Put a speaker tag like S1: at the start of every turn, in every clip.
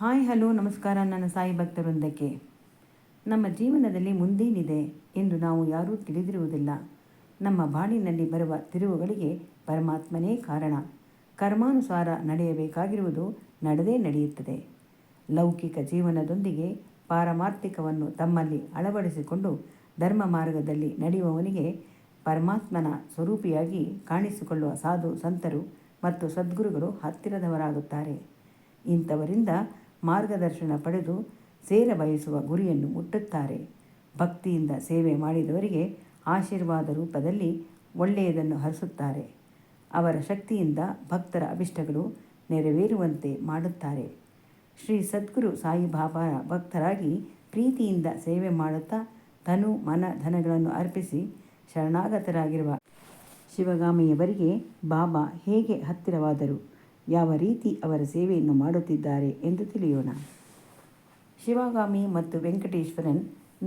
S1: Hi hello ನಮಸ್ಕಾರ ನನ್ನ ಸಾಯಿ ಭಕ್ತವೃಂದಕ್ಕೆ. ನಮ್ಮ ಜೀವನದಲ್ಲಿ ಮುಂದೇನಿದೆ ಎಂದು ನಾವು ಯಾರೂ ತಿಳಿದಿರುವುದಿಲ್ಲ. ನಮ್ಮ ಬಾಳಿನಲ್ಲಿ ಬರುವ ತಿರುವುಗಳಿಗೆ ಪರಮಾತ್ಮನೇ ಕಾರಣ. ಕರ್ಮಾನುಸಾರ ನಡೆಯಬೇಕಾಗಿರುವುದು ನಡೆದೇ ನಡೆಯುತ್ತದೆ. ಲೌಕಿಕ ಜೀವನದೊಂದಿಗೆ ಪಾರಮಾರ್ಥಿಕವನ್ನು ತಮ್ಮಲ್ಲಿ ಅಳವಡಿಸಿಕೊಂಡು ಧರ್ಮ ಮಾರ್ಗದಲ್ಲಿ ನಡೆಯುವವನಿಗೆ ಪರಮಾತ್ಮನ ಸ್ವರೂಪಿಯಾಗಿ ಕಾಣಿಸಿಕೊಳ್ಳುವ ಸಾಧು ಸಂತರು ಮತ್ತು ಸದ್ಗುರುಗಳು ಹತ್ತಿರದವರಾಗುತ್ತಾರೆ. ಇಂಥವರಿಂದ ಮಾರ್ಗದರ್ಶನ ಪಡೆದು ಸೇರಬಯಸುವ ಗುರಿಯನ್ನು ಮುಟ್ಟುತ್ತಾರೆ. ಭಕ್ತಿಯಿಂದ ಸೇವೆ ಮಾಡಿದವರಿಗೆ ಆಶೀರ್ವಾದ ರೂಪದಲ್ಲಿ ಒಳ್ಳೆಯದನ್ನು ಹರಿಸುತ್ತಾರೆ. ಅವರ ಶಕ್ತಿಯಿಂದ ಭಕ್ತರ ಅಭಿಷ್ಟಗಳು ನೆರವೇರುವಂತೆ ಮಾಡುತ್ತಾರೆ. ಶ್ರೀ ಸದ್ಗುರು ಸಾಯಿಬಾಬಾರ ಭಕ್ತರಾಗಿ ಪ್ರೀತಿಯಿಂದ ಸೇವೆ ಮಾಡುತ್ತಾ ತನು ಮನ ಧನಗಳನ್ನು ಅರ್ಪಿಸಿ ಶರಣಾಗತರಾಗಿರುವ ಶಿವಗಾಮಿಯವರಿಗೆ ಬಾಬಾ ಹೇಗೆ ಹತ್ತಿರವಾದರು, ಯಾವ ರೀತಿ ಅವರ ಸೇವೆಯನ್ನು ಮಾಡುತ್ತಿದ್ದಾರೆ ಎಂದು ತಿಳಿಯೋಣ. ಶಿವಗಾಮಿ ಮತ್ತು ವೆಂಕಟೇಶ್ವರನ್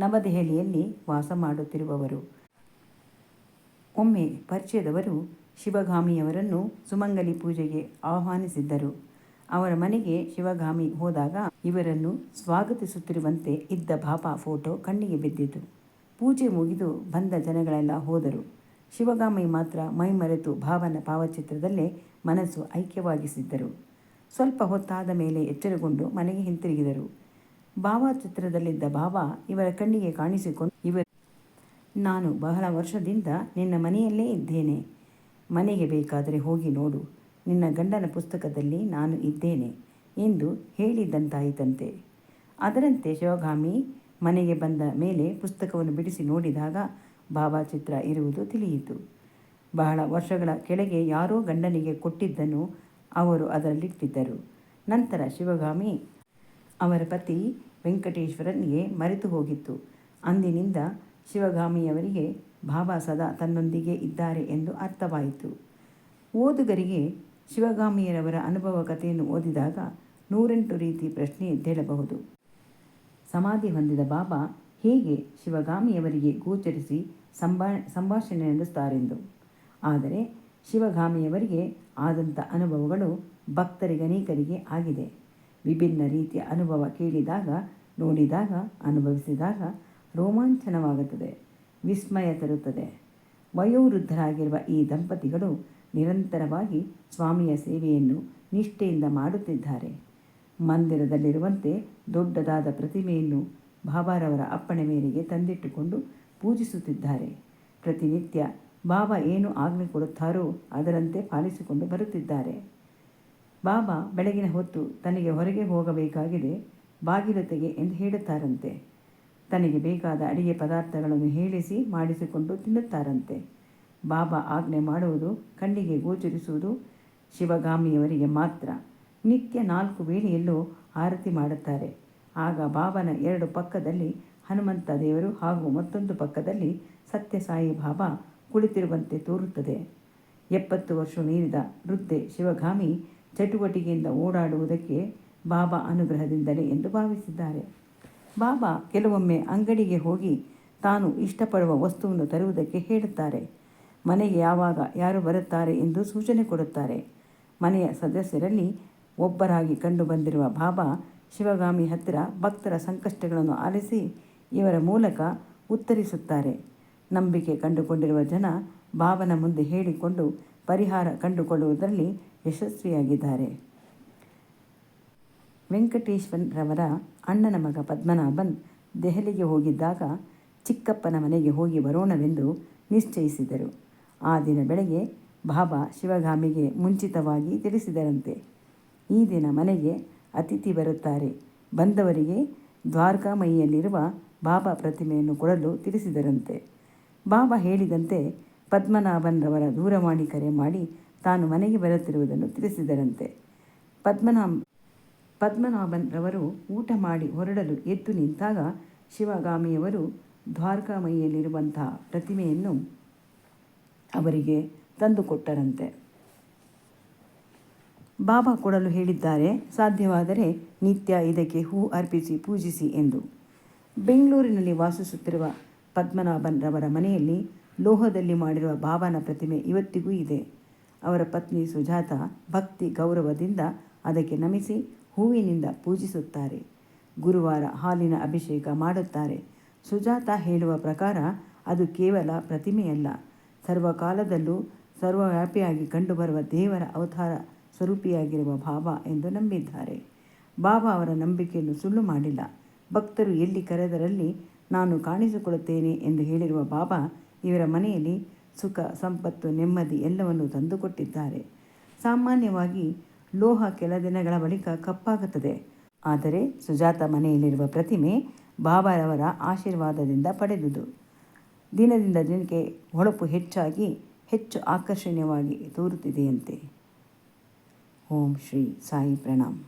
S1: ನವದೆಹಲಿಯಲ್ಲಿ ವಾಸ ಮಾಡುತ್ತಿರುವವರು. ಒಮ್ಮೆ ಪರಿಚಯದವರು ಶಿವಗಾಮಿಯವರನ್ನು ಸುಮಂಗಲಿ ಪೂಜೆಗೆ ಆಹ್ವಾನಿಸಿದ್ದರು. ಅವರ ಮನೆಗೆ ಶಿವಗಾಮಿ ಹೋದಾಗ ಇವರನ್ನು ಸ್ವಾಗತಿಸುತ್ತಿರುವಂತೆ ಇದ್ದ ಬಾಬಾ ಫೋಟೋ ಕಣ್ಣಿಗೆ ಬಿದ್ದಿತು. ಪೂಜೆ ಮುಗಿದು ಬಂದ ಜನಗಳೆಲ್ಲ ಹೋದರು. ಶಿವಗಾಮಿ ಮಾತ್ರ ಮೈಮರೆತು ಭಾವನ ಭಾವಚಿತ್ರದಲ್ಲೇ ಮನಸ್ಸು ಐಕ್ಯವಾಗಿಸಿದ್ದರು. ಸ್ವಲ್ಪ ಹೊತ್ತಾದ ಮೇಲೆ ಎಚ್ಚರಗೊಂಡು ಮನೆಗೆ ಹಿಂತಿರುಗಿದರು. ಭಾವಚಿತ್ರದಲ್ಲಿದ್ದ ಬಾಬಾ ಇವರ ಕಣ್ಣಿಗೆ ಕಾಣಿಸಿಕೊಂಡು ನಾನು ಬಹಳ ವರ್ಷದಿಂದ ನಿನ್ನ ಮನೆಯಲ್ಲೇ ಇದ್ದೇನೆ. ಮನೆಗೆ ಬೇಕಾದರೆ ಹೋಗಿ ನೋಡು. ನಿನ್ನ ಗಂಡನ ಪುಸ್ತಕದಲ್ಲಿ ನಾನು ಇದ್ದೇನೆ ಎಂದು ಹೇಳಿದ್ದಂತಾಯಿತಂತೆ. ಅದರಂತೆ ಶಿವಗಾಮಿ ಮನೆಗೆ ಬಂದ ಮೇಲೆ ಪುಸ್ತಕವನ್ನು ಬಿಡಿಸಿ ನೋಡಿದಾಗ ಬಾಬಾ ಚಿತ್ರ ಇರುವುದು ತಿಳಿಯಿತು. ಬಹಳ ವರ್ಷಗಳ ಕೆಳಗೆ ಯಾರೋ ಗಂಡನಿಗೆ ಕೊಟ್ಟಿದ್ದನ್ನು ಅವರು ಅದರಲ್ಲಿಟ್ಟಿದ್ದರು. ನಂತರ ಶಿವಗಾಮಿ ಅವರ ಪತಿ ವೆಂಕಟೇಶ್ವರನಿಗೆ ಮರೆತು ಹೋಗಿತ್ತು. ಅಂದಿನಿಂದ ಶಿವಗಾಮಿಯವರಿಗೆ ಬಾಬಾ ಸದಾ ತನ್ನೊಂದಿಗೆ ಇದ್ದಾರೆ ಎಂದು ಅರ್ಥವಾಯಿತು. ಓದುಗರಿಗೆ ಶಿವಗಾಮಿಯರವರ ಅನುಭವ ಕಥೆಯನ್ನು ಓದಿದಾಗ 108 ರೀತಿ ಪ್ರಶ್ನೆ ಎದ್ದೇಳಬಹುದು. ಸಮಾಧಿ ಹೊಂದಿದ ಬಾಬಾ ಹೇಗೆ ಶಿವಗಾಮಿಯವರಿಗೆ ಗೋಚರಿಸಿ ಸಂಭಾಷಣೆ ನಡೆಸುತ್ತಾರೆಂದು. ಆದರೆ ಶಿವಗಾಮಿಯವರಿಗೆ ಆದಂಥ ಅನುಭವಗಳು ಭಕ್ತರಿಗನೇಕರಿಗೆ ಆಗಿದೆ. ವಿಭಿನ್ನ ರೀತಿಯ ಅನುಭವ ಕೇಳಿದಾಗ, ನೋಡಿದಾಗ, ಅನುಭವಿಸಿದಾಗ ರೋಮಾಂಚನವಾಗುತ್ತದೆ, ವಿಸ್ಮಯ ತರುತ್ತದೆ. ವಯೋವೃದ್ಧರಾಗಿರುವ ಈ ದಂಪತಿಗಳು ನಿರಂತರವಾಗಿ ಸ್ವಾಮಿಯ ಸೇವೆಯನ್ನು ನಿಷ್ಠೆಯಿಂದ ಮಾಡುತ್ತಿದ್ದಾರೆ. ಮಂದಿರದಲ್ಲಿರುವಂತೆ ದೊಡ್ಡದಾದ ಪ್ರತಿಮೆಯನ್ನು ಬಾಬಾರವರ ಅಪ್ಪಣೆ ಮೇರೆಗೆ ತಂದಿಟ್ಟುಕೊಂಡು ಪೂಜಿಸುತ್ತಿದ್ದಾರೆ. ಪ್ರತಿನಿತ್ಯ ಬಾಬಾ ಏನು ಆಜ್ಞೆ ಕೊಡುತ್ತಾರೋ ಅದರಂತೆ ಪಾಲಿಸಿಕೊಂಡು ಬರುತ್ತಿದ್ದಾರೆ. ಬಾಬಾ ಬೆಳಗಿನ ಹೊತ್ತು ತನಗೆ ಹೊರಗೆ ಹೋಗಬೇಕಾಗಿದೆ, ಬಾಗಿಲು ತೆಗೆ ಎಂದು ಹೇಳುತ್ತಾರಂತೆ. ತನಗೆ ಬೇಕಾದ ಅಡಿಗೆ ಪದಾರ್ಥಗಳನ್ನು ಹೇಳಿಸಿ ಮಾಡಿಸಿಕೊಂಡು ತಿನ್ನುತ್ತಾರಂತೆ. ಬಾಬಾ ಆಜ್ಞೆ ಮಾಡುವುದು, ಕಣ್ಣಿಗೆ ಗೋಚರಿಸುವುದು ಶಿವಗಾಮಿಯವರಿಗೆ ಮಾತ್ರ. ನಿತ್ಯ 4 ವೇಳೆಯಲ್ಲೂ ಆರತಿ ಮಾಡುತ್ತಾರೆ. ಆಗ ಬಾಬಾನ 2 ಪಕ್ಕದಲ್ಲಿ ಹನುಮಂತ ದೇವರು ಹಾಗೂ ಮತ್ತೊಂದು ಪಕ್ಕದಲ್ಲಿ ಸತ್ಯಸಾಯಿ ಬಾಬಾ ಕುಳಿತಿರುವಂತೆ ತೋರುತ್ತದೆ. 70 ವರ್ಷ ಮೀರಿದ ವೃದ್ಧೆ ಶಿವಗಾಮಿ ಚಟುವಟಿಕೆಯಿಂದ ಓಡಾಡುವುದಕ್ಕೆ ಬಾಬಾ ಅನುಗ್ರಹದಿಂದಲೇ ಎಂದು ಭಾವಿಸಿದ್ದಾರೆ. ಬಾಬಾ ಕೆಲವೊಮ್ಮೆ ಅಂಗಡಿಗೆ ಹೋಗಿ ತಾನು ಇಷ್ಟಪಡುವ ವಸ್ತುವನ್ನು ತರುವುದಕ್ಕೆ ಹೇಳುತ್ತಾರೆ. ಮನೆಗೆ ಯಾವಾಗ ಯಾರು ಬರುತ್ತಾರೆ ಎಂದು ಸೂಚನೆ ಕೊಡುತ್ತಾರೆ. ಮನೆಯ ಸದಸ್ಯರಲ್ಲಿ ಒಬ್ಬರಾಗಿ ಕಂಡು ಬಂದಿರುವ ಬಾಬಾ ಶಿವಗಾಮಿ ಹತ್ತಿರ ಭಕ್ತರ ಸಂಕಷ್ಟಗಳನ್ನು ಆಲಿಸಿ ಇವರ ಮೂಲಕ ಉತ್ತರಿಸುತ್ತಾರೆ. ನಂಬಿಕೆ ಕಂಡುಕೊಂಡಿರುವ ಜನ ಬಾಬನ ಮುಂದೆ ಹೇಳಿಕೊಂಡು ಪರಿಹಾರ ಕಂಡುಕೊಳ್ಳುವುದರಲ್ಲಿ ಯಶಸ್ವಿಯಾಗಿದ್ದಾರೆ. ವೆಂಕಟೇಶ್ವರರವರ ಅಣ್ಣನ ಮಗ ಪದ್ಮನಾಭನ್ ದೆಹಲಿಗೆ ಹೋಗಿದ್ದಾಗ ಚಿಕ್ಕಪ್ಪನ ಮನೆಗೆ ಹೋಗಿ ಬರೋಣವೆಂದು ನಿಶ್ಚಯಿಸಿದರು. ಆ ದಿನ ಬೆಳಗ್ಗೆ ಬಾಬಾ ಶಿವಗಾಮಿಗೆ ಮುಂಚಿತವಾಗಿ ತಿಳಿಸಿದರಂತೆ. ಈ ದಿನ ಮನೆಗೆ ಅತಿಥಿ ಬರುತ್ತಾರೆ. ಬಂದವರಿಗೆ ದ್ವಾರಕಾಮಯಿಯಲ್ಲಿರುವ ಬಾಬಾ ಪ್ರತಿಮೆಯನ್ನು ಕೊಡಲು ತಿಳಿಸಿದರಂತೆ. ಬಾಬಾ ಹೇಳಿದಂತೆ ಪದ್ಮನಾಭನ್ರವರ ದೂರವಾಣಿ ಕರೆ ಮಾಡಿ ತಾನು ಮನೆಗೆ ಬರುತ್ತಿರುವುದನ್ನು ತಿಳಿಸಿದರಂತೆ. ಪದ್ಮನಾಭನ್ರವರು ಊಟ ಮಾಡಿ ಹೊರಡಲು ಎದ್ದು ನಿಂತಾಗ ಶಿವಗಾಮಿಯವರು ದ್ವಾರಕಾಮಯಿಯಲ್ಲಿರುವಂತಹ ಪ್ರತಿಮೆಯನ್ನು ಅವರಿಗೆ ತಂದುಕೊಟ್ಟರಂತೆ. ಬಾಬಾ ಕೊಡಲು ಹೇಳಿದ್ದಾರೆ, ಸಾಧ್ಯವಾದರೆ ನಿತ್ಯ ಇದಕ್ಕೆ ಹೂ ಅರ್ಪಿಸಿ ಪೂಜಿಸಿ ಎಂದು. ಬೆಂಗಳೂರಿನಲ್ಲಿ ವಾಸಿಸುತ್ತಿರುವ ಪದ್ಮನಾಭನ್ರವರ ಮನೆಯಲ್ಲಿ ಲೋಹದಲ್ಲಿ ಮಾಡಿರುವ ಬಾಬಾನ ಪ್ರತಿಮೆ ಇವತ್ತಿಗೂ ಇದೆ. ಅವರ ಪತ್ನಿ ಸುಜಾತ ಭಕ್ತಿ ಗೌರವದಿಂದ ಅದಕ್ಕೆ ನಮಿಸಿ ಹೂವಿನಿಂದ ಪೂಜಿಸುತ್ತಾರೆ. ಗುರುವಾರ ಹಾಲಿನ ಅಭಿಷೇಕ ಮಾಡುತ್ತಾರೆ. ಸುಜಾತ ಹೇಳುವ ಪ್ರಕಾರ ಅದು ಕೇವಲ ಪ್ರತಿಮೆಯಲ್ಲ, ಸರ್ವಕಾಲದಲ್ಲೂ ಸರ್ವವ್ಯಾಪಿಯಾಗಿ ಕಂಡುಬರುವ ದೇವರ ಅವತಾರ ಸ್ವರೂಪಿಯಾಗಿರುವ ಬಾಬಾ ಎಂದು ನಂಬಿದ್ದಾರೆ. ಬಾಬಾ ಅವರ ನಂಬಿಕೆಯನ್ನು ಸುಳ್ಳು ಮಾಡಿಲ್ಲ. ಭಕ್ತರು ಎಲ್ಲಿ ಕರೆದರಲ್ಲಿ ನಾನು ಕಾಣಿಸಿಕೊಳ್ಳುತ್ತೇನೆ ಎಂದು ಹೇಳಿರುವ ಬಾಬಾ ಇವರ ಮನೆಯಲ್ಲಿ ಸುಖ, ಸಂಪತ್ತು, ನೆಮ್ಮದಿ ಎಲ್ಲವನ್ನೂ ತಂದುಕೊಟ್ಟಿದ್ದಾರೆ. ಸಾಮಾನ್ಯವಾಗಿ ಲೋಹ ಕೆಲ ದಿನಗಳ ಬಳಿಕ ಕಪ್ಪಾಗುತ್ತದೆ. ಆದರೆ ಸುಜಾತ ಮನೆಯಲ್ಲಿರುವ ಪ್ರತಿಮೆ ಬಾಬಾರವರ ಆಶೀರ್ವಾದದಿಂದ ಪಡೆದುದು. ದಿನದಿಂದ ದಿನಕ್ಕೆ ಹೊಳಪು ಹೆಚ್ಚಾಗಿ ಹೆಚ್ಚು ಆಕರ್ಷಣೀಯವಾಗಿ ತೋರುತ್ತಿದೆಯಂತೆ. ಓಂ ಶ್ರೀ ಸಾಯಿ ಪ್ರಣಾಮ್.